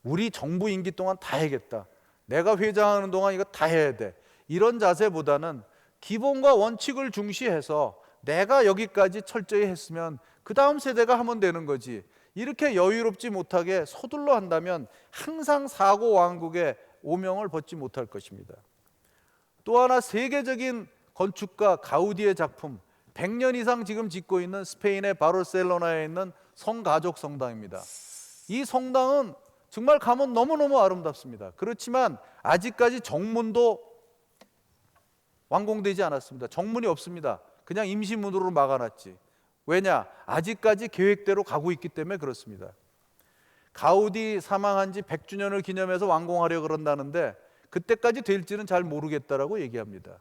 우리 정부 임기 동안 다 해야겠다. 내가 회장하는 동안 이거 다 해야 돼. 이런 자세보다는 기본과 원칙을 중시해서 내가 여기까지 철저히 했으면 그 다음 세대가 하면 되는 거지. 이렇게 여유롭지 못하게 서둘러 한다면 항상 사고 왕국의 오명을 벗지 못할 것입니다. 또 하나 세계적인 건축가 가우디의 작품, 100년 이상 지금 짓고 있는 스페인의 바르셀로나에 있는 성가족 성당입니다. 이 성당은 정말 가면 너무너무 아름답습니다. 그렇지만 아직까지 정문도 완공되지 않았습니다. 정문이 없습니다. 그냥 임시문으로 막아놨지. 왜냐? 아직까지 계획대로 가고 있기 때문에 그렇습니다. 가우디 사망한 지 100주년을 기념해서 완공하려 그런다는데 그때까지 될지는 잘 모르겠다라고 얘기합니다.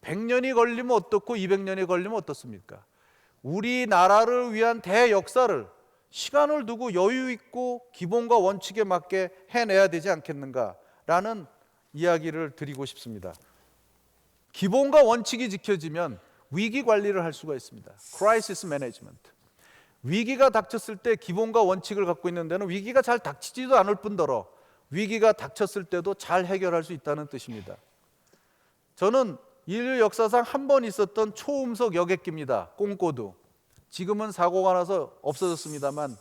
100년이 걸리면 어떻고 200년이 걸리면 어떻습니까? 우리나라를 위한 대역사를 시간을 두고 여유 있고 기본과 원칙에 맞게 해내야 되지 않겠는가라는 이야기를 드리고 싶습니다. 기본과 원칙이 지켜지면 위기 관리를 할 수가 있습니다. Crisis Management. 위기가 닥쳤을 때 기본과 원칙을 갖고 있는 데는 위기가 잘 닥치지도 않을 뿐더러 위기가 닥쳤을 때도 잘 해결할 수 있다는 뜻입니다. 저는 인류 역사상 한 번 있었던 초음속 여객기입니다. 꽁꼬드. 지금은 사고가 나서 없어졌습니다만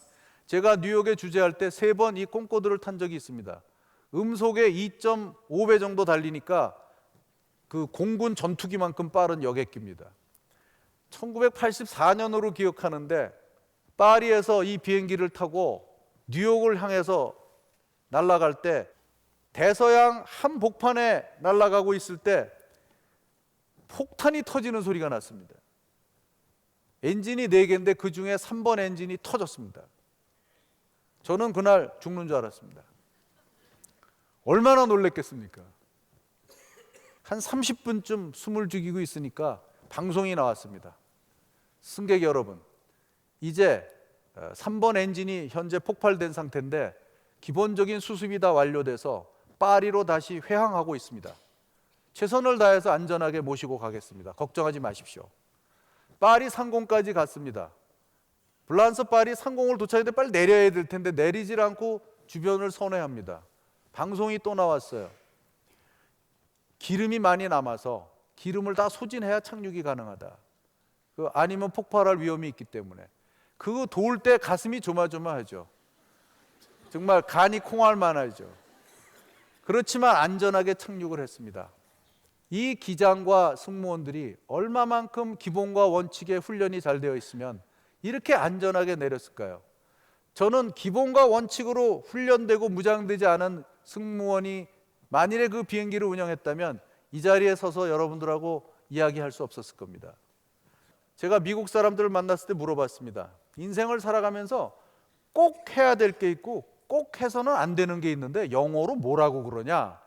제가 뉴욕에 주재할 때 3번 이 꽁꼬드를 탄 적이 있습니다. 음속에 2.5배 정도 달리니까 그 공군 전투기만큼 빠른 여객기입니다. 1984년으로 기억하는데 파리에서 이 비행기를 타고 뉴욕을 향해서 날아갈 때 대서양 한복판에 날아가고 있을 때 폭탄이 터지는 소리가 났습니다. 엔진이 4개인데 그 중에 3번 엔진이 터졌습니다. 저는 그날 죽는 줄 알았습니다. 얼마나 놀랬겠습니까? 한 30분쯤 숨을 죽이고 있으니까 방송이 나왔습니다. 승객 여러분, 이제 3번 엔진이 현재 폭발된 상태인데 기본적인 수습이 다 완료돼서 파리로 다시 회항하고 있습니다. 최선을 다해서 안전하게 모시고 가겠습니다. 걱정하지 마십시오. 파리 상공까지 갔습니다. 블란서 파리 상공을 도착했는데 빨리 내려야 될 텐데 내리질 않고 주변을 선회합니다. 방송이 또 나왔어요. 기름이 많이 남아서 기름을 다 소진해야 착륙이 가능하다. 아니면 폭발할 위험이 있기 때문에. 그거 도울 때 가슴이 조마조마하죠. 정말 간이 콩할 만하죠. 그렇지만 안전하게 착륙을 했습니다. 이 기장과 승무원들이 얼마만큼 기본과 원칙에 훈련이 잘 되어 있으면 이렇게 안전하게 내렸을까요? 저는 기본과 원칙으로 훈련되고 무장되지 않은 승무원이 만일에 그 비행기를 운영했다면 이 자리에 서서 여러분들하고 이야기할 수 없었을 겁니다. 제가 미국 사람들을 만났을 때 물어봤습니다. 인생을 살아가면서 꼭 해야 될 게 있고 꼭 해서는 안 되는 게 있는데 영어로 뭐라고 그러냐?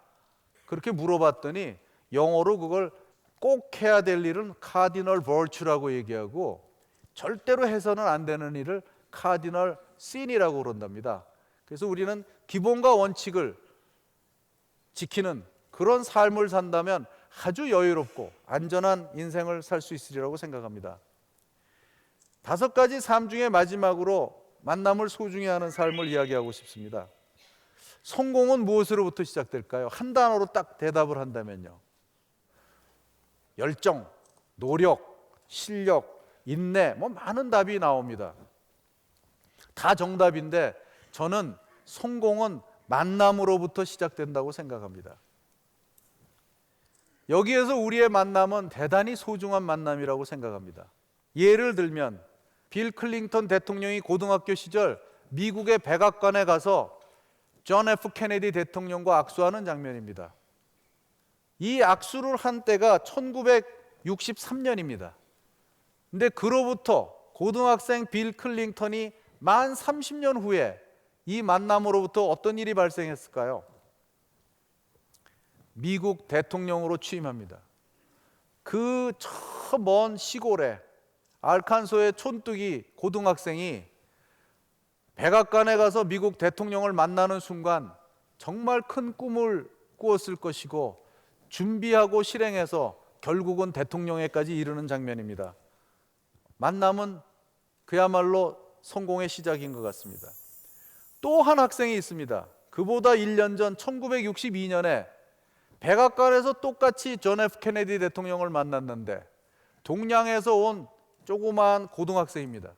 그렇게 물어봤더니 영어로 그걸 꼭 해야 될 일은 카디널 버추라고 얘기하고 절대로 해서는 안 되는 일을 카디널 신이라고 그런답니다. 그래서 우리는 기본과 원칙을 지키는 그런 삶을 산다면 아주 여유롭고 안전한 인생을 살 수 있으리라고 생각합니다. 5가지 삶 중에 마지막으로 만남을 소중히 하는 삶을 이야기하고 싶습니다. 성공은 무엇으로부터 시작될까요? 한 단어로 딱 대답을 한다면요. 열정, 노력, 실력, 인내, 많은 답이 나옵니다. 다 정답인데 저는 성공은 만남으로부터 시작된다고 생각합니다. 여기에서 우리의 만남은 대단히 소중한 만남이라고 생각합니다. 예를 들면 빌 클린턴 대통령이 고등학교 시절 미국의 백악관에 가서 존 F 케네디 대통령과 악수하는 장면입니다. 이 악수를 한 때가 1963년입니다. 근데 그로부터 고등학생 빌 클린턴이 만 30년 후에 이 만남으로부터 어떤 일이 발생했을까요? 미국 대통령으로 취임합니다. 그 저 먼 시골에 알칸소의 촌뜨기 고등학생이 백악관에 가서 미국 대통령을 만나는 순간 정말 큰 꿈을 꾸었을 것이고 준비하고 실행해서 결국은 대통령에까지 이르는 장면입니다. 만남은 그야말로 성공의 시작인 것 같습니다. 또 한 학생이 있습니다. 그보다 1년 전 1962년에 백악관에서 똑같이 존 F 케네디 대통령을 만났는데 동양에서 온 조그마한 고등학생입니다.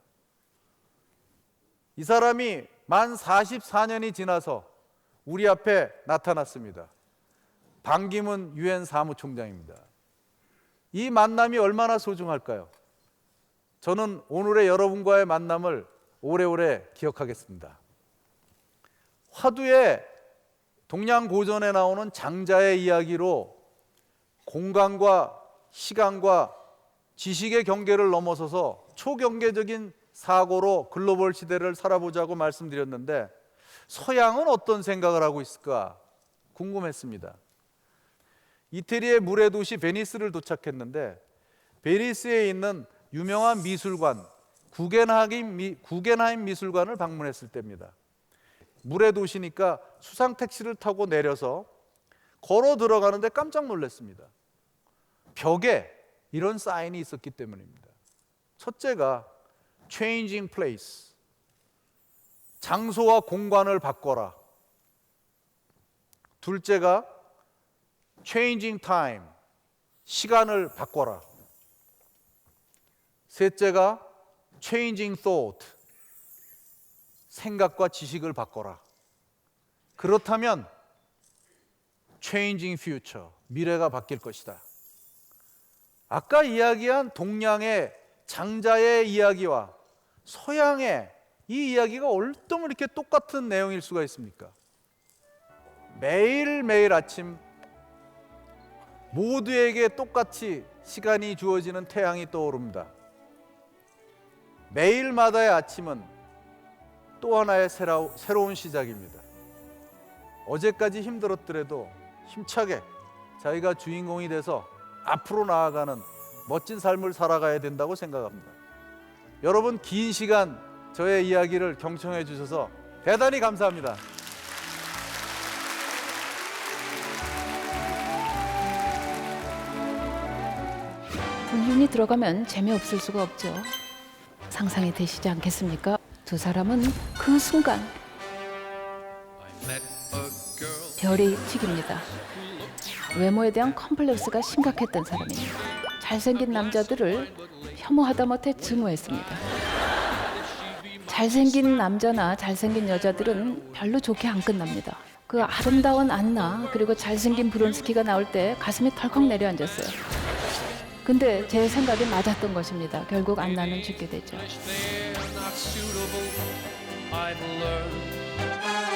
이 사람이 만 44년이 지나서 우리 앞에 나타났습니다. 반기문 유엔 사무총장입니다. 이 만남이 얼마나 소중할까요? 저는 오늘의 여러분과의 만남을 오래오래 기억하겠습니다. 화두에 동양고전에 나오는 장자의 이야기로 공간과 시간과 지식의 경계를 넘어서서 초경계적인 사고로 글로벌 시대를 살아보자고 말씀드렸는데 서양은 어떤 생각을 하고 있을까 궁금했습니다. 이태리의 물의 도시 베니스를 도착했는데 베니스에 있는 유명한 미술관 구겐하임 미술관을 방문했을 때입니다. 물의 도시니까 수상 택시를 타고 내려서 걸어 들어가는데 깜짝 놀랐습니다. 벽에 이런 사인이 있었기 때문입니다. 첫째가 changing place, 장소와 공간을 바꿔라. 둘째가 changing time, 시간을 바꿔라. 셋째가 changing thought, 생각과 지식을 바꿔라. 그렇다면 changing future, 미래가 바뀔 것이다. 아까 이야기한 동양의 장자의 이야기와 서양의 이 이야기가 얼마나 이렇게 똑같은 내용일 수가 있습니까? 매일매일 아침 모두에게 똑같이 시간이 주어지는 태양이 떠오릅니다. 매일마다의 아침은 또 하나의 새로운 시작입니다. 어제까지 힘들었더라도 힘차게 자기가 주인공이 돼서 앞으로 나아가는 멋진 삶을 살아가야 된다고 생각합니다. 여러분, 긴 시간 저의 이야기를 경청해 주셔서 대단히 감사합니다. 분륜이 들어가면 재미없을 수가 없죠. 상상이 되시지 않겠습니까? 두 사람은 그 순간 별이 튀깁니다. 외모에 대한 컴플렉스가 심각했던 사람입니다. 잘생긴 남자들을 혐오하다 못해 증오했습니다. 잘생긴 남자나 잘생긴 여자들은 별로 좋게 안 끝납니다. 그 아름다운 안나 그리고 잘생긴 브론스키가 나올 때 가슴이 덜컥 내려앉았어요. 근데 제 생각이 맞았던 것입니다. 결국 안나는 죽게 되죠. They're not suitable, I've learned.